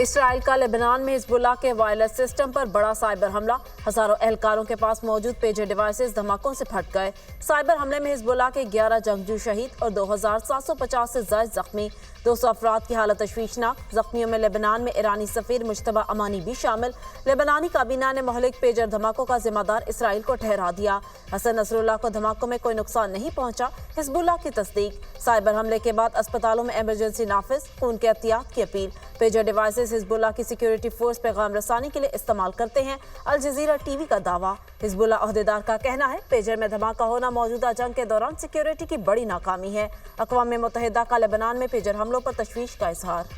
Israel का Lebanon में Hezbollah के वायरलेस सिस्टम पर बड़ा साइबर हमला। हजारों एहलकारों के पास मौजूद पेजर डिवाइसेस धमाकों से फट गए। साइबर हमले में हिजबुल्लाह के 11 जंगजू शहीद और 2750 से ज्यादा जख्मी। 200 अफराद की हालत तशवीशनाक। जख्मियों में लेबनान में ईरानी सफीर मुश्तबा अमानी भी शामिल। लेबनानी काबीना ने मोहलिक पेजर धमाकों का जिम्मेदार इसराइल को ठहरा दिया। हसन नसरुल्लाह को धमाकों में कोई नुकसान नहीं पहुंचा, हिजबुल्लाह की तस्दीक। साइबर हमले के बाद अस्पतालों में इमरजेंसी नाफिज, खून के एहतियात की अपील। पेजर डिवाइसेस हिजबुल्लाह की सिक्योरिटी फोर्स पैगाम रसानी के लिए इस्तेमाल करते हैं, अल जजीरा टीवी का दावा। हिजबुल्लाह अहदेदार का कहना है पेजर में धमाका होना मौजूदा जंग के दौरान सिक्योरिटी की बड़ी नाकामी है। अक़वाम मुत्तहिदा का लेबनान में पेजर हमलों पर तशवीश का इजहार।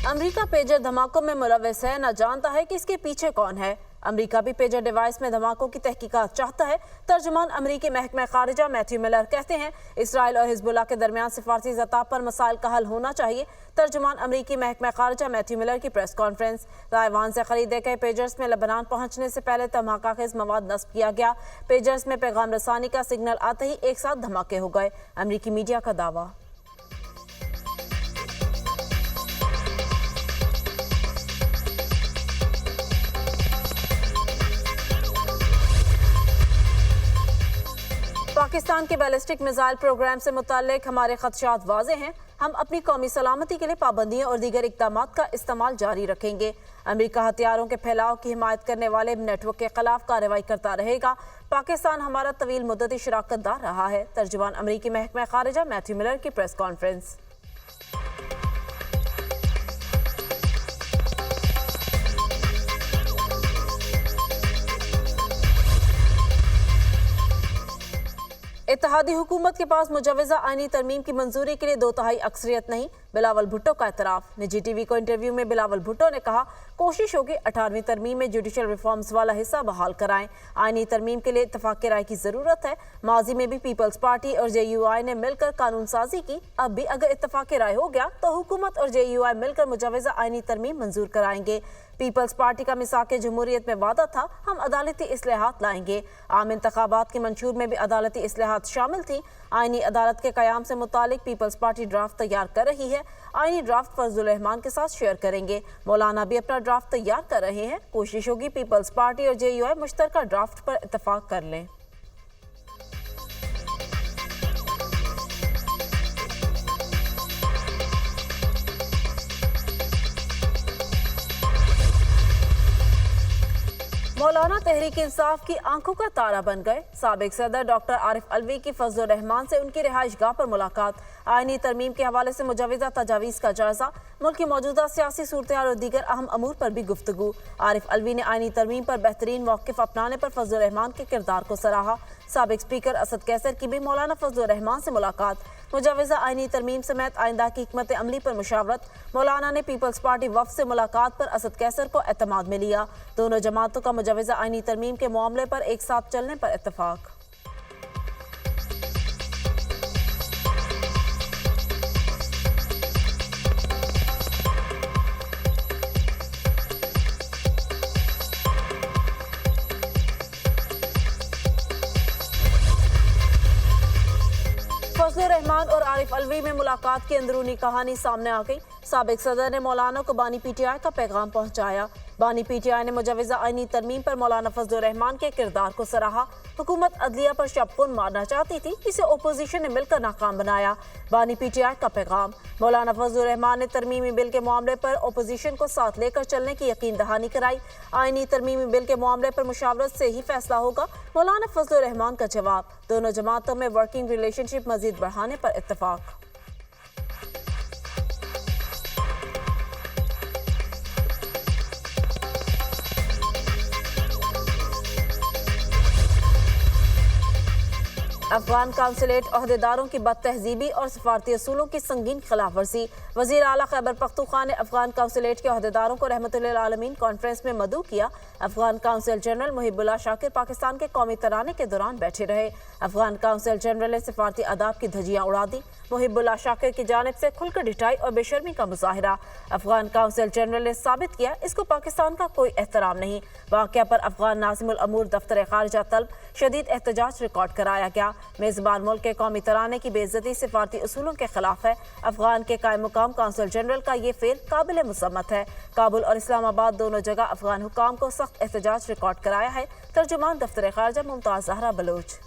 अमेरिका पेजर धमाकों में मुलव्वस है, न जानता है कि इसके पीछे कौन है। अमेरिका भी पेजर डिवाइस में धमाकों की तहकीकात चाहता है। तर्जुमान अमेरिकी महकमा खारिजा मैथ्यू मिलर कहते हैं इसराइल और हिजबुल्लाह के दरमियान सिफारती सतह पर मसाइल का हल होना चाहिए। तर्जुमान अमेरिकी महकमा खारिजा मैथ्यू मिलर की प्रेस कॉन्फ्रेंस। ताइवान से खरीदे गए पेजर्स में लेबनान पहुंचने से पहले धमाकाखेज मवाद नस्ब किया गया। पेजर्स में पैगाम रसानी का सिग्नल आते ही एक साथ धमाके हो गए, अमेरिकी मीडिया का दावा। पाकिस्तान के बैलिस्टिक मिसाइल प्रोग्राम से मुताल्लिक हमारे खदशात वाज़े हैं। हम अपनी कौमी सलामती के लिए पाबंदियों और दीगर इक़दामात का इस्तेमाल जारी रखेंगे। अमेरिका हथियारों के फैलाव की हिमायत करने वाले नेटवर्क के खिलाफ कार्रवाई करता रहेगा। पाकिस्तान हमारा तवील मुद्दती शराकतदार रहा है। तर्जुमान अमेरिकी महकमा खारिजा मैथ्यू मिलर की प्रेस कॉन्फ्रेंस। इत्तेहादी हुकूमत के पास मुजवजा आईनी तरमीम की मंजूरी के लिए 2/3 अक्सरियत नहीं, बिलावल भुट्टो का एतराफ। निजी टीवी को इंटरव्यू में बिलावल भुट्टो ने कहा कोशिश होगी 18वीं तरमीम में जुडिशल रिफॉर्म्स वाला हिस्सा बहाल कराएं। आईनी तरमीम के लिए इत्तफाक राय की जरूरत है। माजी में भी पीपल्स पार्टी और JUI ने मिलकर कानून साजी की। अब भी अगर इत्तफाक राय हो गया तो हुकूमत और JUI मिलकर मुजवजा आईनी तरमीम मंजूर कराएंगे। पीपल्स पार्टी का मिसाक जमहूरियत में वादा था हम अदालती इस्लाहात लाएंगे। आम इंतखाबात के मंशूर में भी अदालती इस्लाहात शामिल थी। आईनी अदालत के कयाम से मुतालिक पीपल्स पार्टी ड्राफ्ट तैयार कर रही है। आईनी ड्राफ्ट फजलुर रहमान के साथ शेयर करेंगे। मौलाना भी अपना ड्राफ्ट तैयार कर रहे हैं। कोशिश होगी पीपल्स पार्टी और JUI मुश्तरका ड्राफ्ट पर इत्तफाक कर लें। मौलाना तहरीक इंसाफ की आंखों का तारा बन गए। साबिक सदर डॉक्टर आरिफ अलवी की फजलुर रहमान से उनकी रिहाइश गाह पर मुलाकात। आईनी तरमीम के हवाले से मुजवजा तजावीज़ का जायजा। मुल्क की मौजूदा सियासी सूरत-ए-हाल और दीगर अहम अमूर पर भी गुफ्तगू। आरिफ अलवी ने आईनी तरमीम पर बेहतरीन मौक़िफ़ अपनाने पर फजलुर रहमान के किरदार को सराहा। साबिक स्पीकर असद कैसर की भी मौलाना फजलुर रहमान से मुलाकात। मुजवजा आईनी तरमीम समेत आइंदा की हिकमत अमली पर मुशावरत। मौलाना ने पीपल्स पार्टी वफ़द से मुलाकात पर असद कैसर को एतमाद में लिया। दोनों जमातों का मुजवजा आईनी तरमीम के मामले पर एक साथ चलने पर इत्तफाक। फजलुर रहमान और आरिफ अलवी में मुलाकात की अंदरूनी कहानी सामने आ गई। साबिक सदर ने मौलाना को बानी PTI का पैगाम पहुंचाया। बानी PTI ने मुजवजा आईनी तरमीम पर मौलाना फजलुर रहमान के किरदार को सराहा। हुकूमत अदलिया पर शबखुन मारना चाहती थी, इसे ओपोजिशन ने मिलकर नाकाम बनाया। बानी PTI का पैगाम। मौलाना फजलुर रहमान ने तरमीमी बिल के मामले पर ओपोजिशन को साथ लेकर चलने की यकीन दहानी कराई। आईनी तरमीमी बिल के मामले पर मुशावरत से ही फैसला होगा, मौलाना फजलुर रहमान का जवाब। दोनों जमातों में वर्किंग रिलेशनशिप मजीद बढ़ाने पर इत्तफाक। अफगान काउंसिलेट ओहदेदारों की बदतहजीबी और सफारती असूलों की संगीन खिलाफ वर्जी। वज़ीर आला खैबर पख्तूनख्वा ने अफगान काउंसिलेट के ओहदेदारों को रहमतुल्लिल आलमीन कॉन्फ्रेंस में मदऊ किया। अफगान काउंसिल जनरल मुहिबुल्लाह शाकिर पाकिस्तान के कौमी तराने के दौरान बैठे रहे। अफगान काउंसिल जनरल ने सफारती आदाब की धज्जियां उड़ा दी। मुहिबुल्लाह शाकिर की जानिब से खुलकर ढिठाई और बेशर्मी का मुजाहिरा। अफगान काउंसिल जनरल ने साबित किया इसको पाकिस्तान का कोई एहतराम नहीं। वाक़या पर अफगान नाज़िमुल अमूर दफ्तर खारिजा तलब शदीद एहतजाज रिकॉर्ड कराया गया। मेज़बान मुल्क के कौमी तराने की बेइज्जती सिफारती उसूलों के खिलाफ है। अफगान के कायम मुकाम काउंसिल जनरल का ये फेल काबिल मुसम्मत है। काबुल और इस्लामाबाद दोनों जगह अफगान हुकाम को सख्त एहतजाज रिकॉर्ड कराया है। तर्जुमान दफ्तर खारिजा मुमताज़ ज़हरा बलोच।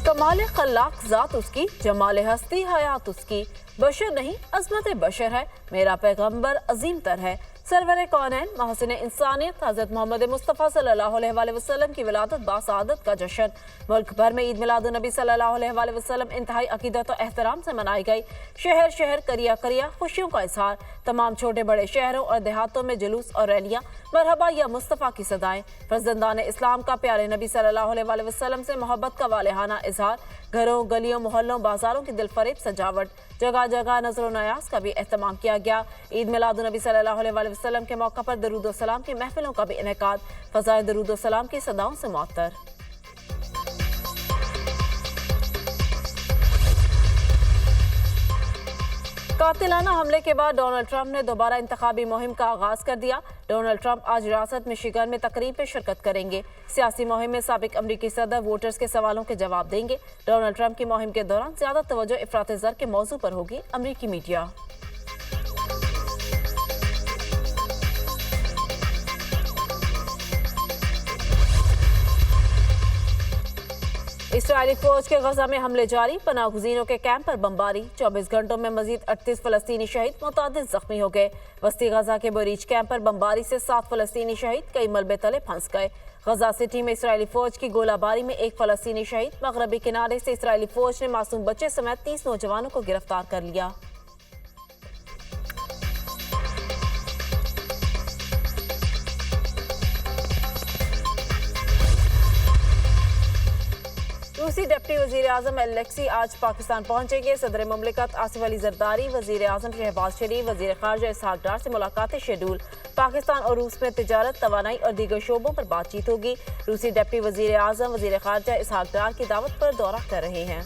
कमाल खल्लाक ज़ात उसकी, जमाल हस्ती हयात उसकी। बशर नहीं अज़मत बशर है, मेरा पैगंबर अजीम तर है। सरवर कौनैन महसिन इंसानियत हज़रत मोहम्मद मुस्तफ़ा सल्लल्लाहु अलैहि वसल्लम की विलादत बासआदत का जश्न। मुल्क भर में ईद मिलादुन नबी सल्लल्लाहु अलैहि वसल्लम इंतहाई अकीदत और एहतराम से मनाई गई। शहर शहर करिया करिया खुशियों का इजहार। तमाम छोटे बड़े शहरों और देहातों में जुलूस और रैलियां, मरहबा या मुस्तफ़ा की सदाएं। फर्जंदान इस्लाम का प्यारे नबी सल्लल्लाहु अलैहि वसल्लम से मोहब्बत का वालेहाना इजहार। घरों गलियों मोहल्लों बाजारों की दिलफरेब सजावट। जगह जगह नजर नयाज का भी एहतमाम किया गया। ईद मिलादुन नबी सल्लल्लाहु अलैहि वसल्लम के मौका पर दरूद व सलाम की महफिलों का भी इनेकाद। फ़ज़ाए दरूद व सलाम की सदाओं से मुअत्तर। कातिलाना हमले के बाद डोनाल्ड ट्रंप ने दोबारा इंतखाबी मुहिम का आगाज कर दिया। डोनाल्ड ट्रंप आज रियासत मिशिगन में तकरीब में शिरकत करेंगे। सियासी मुहिम में साबिक अमरीकी सदर वोटर्स के सवालों के जवाब देंगे। डोनाल्ड ट्रंप की मुहिम के दौरान ज्यादा तवज्जो इफरात ज़र के मौजू पर होगी। अमरीकी मीडिया इसराइली फौज के गजा में हमले जारी, पनाहगुज़ीनों के कैंप पर बमबारी। 24 घंटों में मजीद 38 फलस्तीनी शहीद, मुतादिद जख्मी हो गए। वस्ती गजा के बरीज कैंप पर बमबारी से 7 फलस्तीनी शहीद, कई मलबे तले फंस गए। गजा सिटी में इसराइली फौज की गोलाबारी में 1 फलस्तीनी शहीद। मगरबी किनारे से इसराइली फौज ने मासूम बच्चे समेत 30 नौजवानों को गिरफ्तार कर लिया। रूसी डिप्टी वज़ीर आज़म एलेक्सी आज पाकिस्तान पहुंचेंगे। सदर मुमलिकत आसिफ अली जरदारी, वज़ीर आज़म शहबाज शरीफ, वज़ीर ख़ारिजा इसहाक डार से मुलाकातें शेड्यूल। पाकिस्तान और रूस में तिजारत, तवानाई और दीगर शोबों पर बातचीत होगी। रूसी डिप्टी वज़ीर आज़म वज़ीर ख़ारिजा इसहाक डार की दावत पर दौरा कर रहे हैं।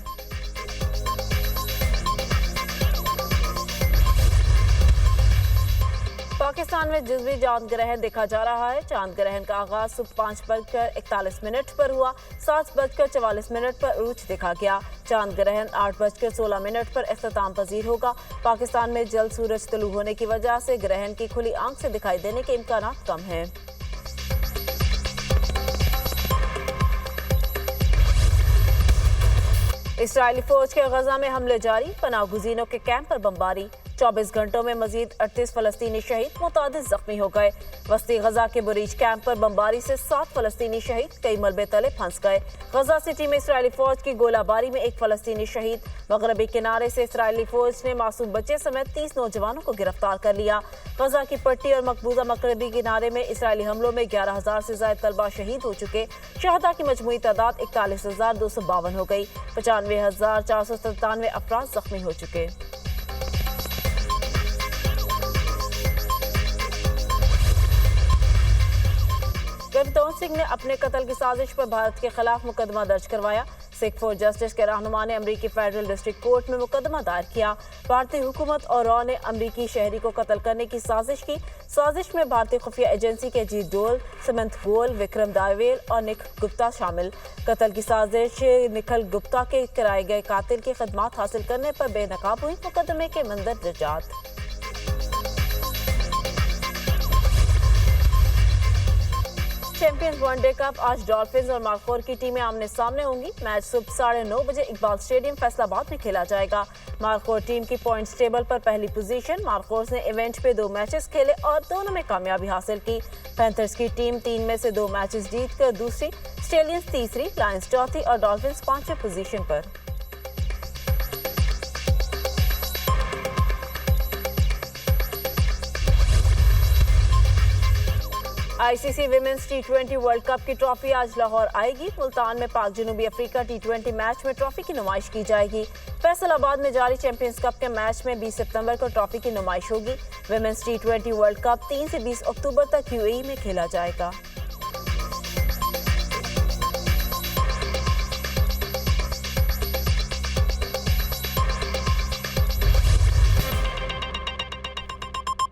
पाकिस्तान में जुज़वी चांद ग्रहण देखा जा रहा है। चांद ग्रहण का आगाज सुबह 5:41 पर हुआ। 7:44 पर उरूज देखा गया। चांद ग्रहण 8:16 पर इख्तिताम पजीर होगा। पाकिस्तान में जल्द सूरज तुलू होने की वजह से ग्रहण की खुली आंख से दिखाई देने के इम्कानात कम हैं। इसराइली फौज के गजा में हमले जारी, पनाहगुज़ीनों के कैंप पर बमबारी। 24 घंटों में मजीद 38 फलस्तीनी शहीद, मुतादिद जख्मी हो गए। वस्ती गजा के बुरीज कैंप पर बमबारी से 7 फलस्तीनी शहीद, कई मलबे तले फंस गए। गजा सिटी में इसराइली फौज की गोलाबारी में 1 फलस्तीनी शहीद। मगरबी किनारे से इसराइली फौज ने मासूम बच्चे समेत 30 नौजवानों को गिरफ्तार कर लिया। गजा की पट्टी और मकबूजा मगरबी किनारे में इसराइली हमलों में 11,000 से ज्यादा तलबा शहीद हो चुके। शहदा की मजमूई तादाद 41,252 हो गई। 95,497 अफराद जख्मी हो चुके। रवितौन सिंह ने अपने कत्ल की साजिश पर भारत के खिलाफ मुकदमा दर्ज करवाया। सिख फॉर जस्टिस के रहनुमा ने अमरीकी फेडरल डिस्ट्रिक्ट कोर्ट में मुकदमा दायर किया। भारतीय हुकूमत और रॉ ने अमरीकी शहरी को कत्ल करने की साजिश की। साजिश में भारतीय खुफिया एजेंसी के अजीत डोल, समंत गोल, विक्रम दावेल और निक गुप्ता शामिल। कत्ल की साजिश निखिल गुप्ता के कराए गए कातिल की खिदमात हासिल करने पर बेनकाब हुई। मुकदमे के मंदरजात। चैंपियंस वनडे कप आज डॉल्फिन्स और मार्कोर की टीमें आमने सामने होंगी। मैच सुबह 9:30 बजे इकबाल स्टेडियम फैसलाबाद में खेला जाएगा। मार्कोर टीम की पॉइंट्स टेबल पर पहली पोजीशन। मार्कोर्स ने इवेंट पे 2 मैचेस खेले और दोनों में कामयाबी हासिल की। पैंथर्स की टीम 3 में से 2 मैचेस जीतकर दूसरी, स्टेलियंस तीसरी, लायंस चौथी और डॉल्फिन्स 5वीं पोजीशन पर। आईसीसी विमेंस टी20 वर्ल्ड कप की ट्रॉफी आज लाहौर आएगी। मुल्तान में पाक जनूबी अफ्रीका टी20 मैच में ट्रॉफी की नुमाइश की जाएगी। फैसलाबाद में जारी चैंपियंस कप के मैच में 20 सितंबर को ट्रॉफी की नुमाइश होगी। विमेंस टी20 वर्ल्ड कप 3 से 20 अक्टूबर तक यूएई में खेला जाएगा।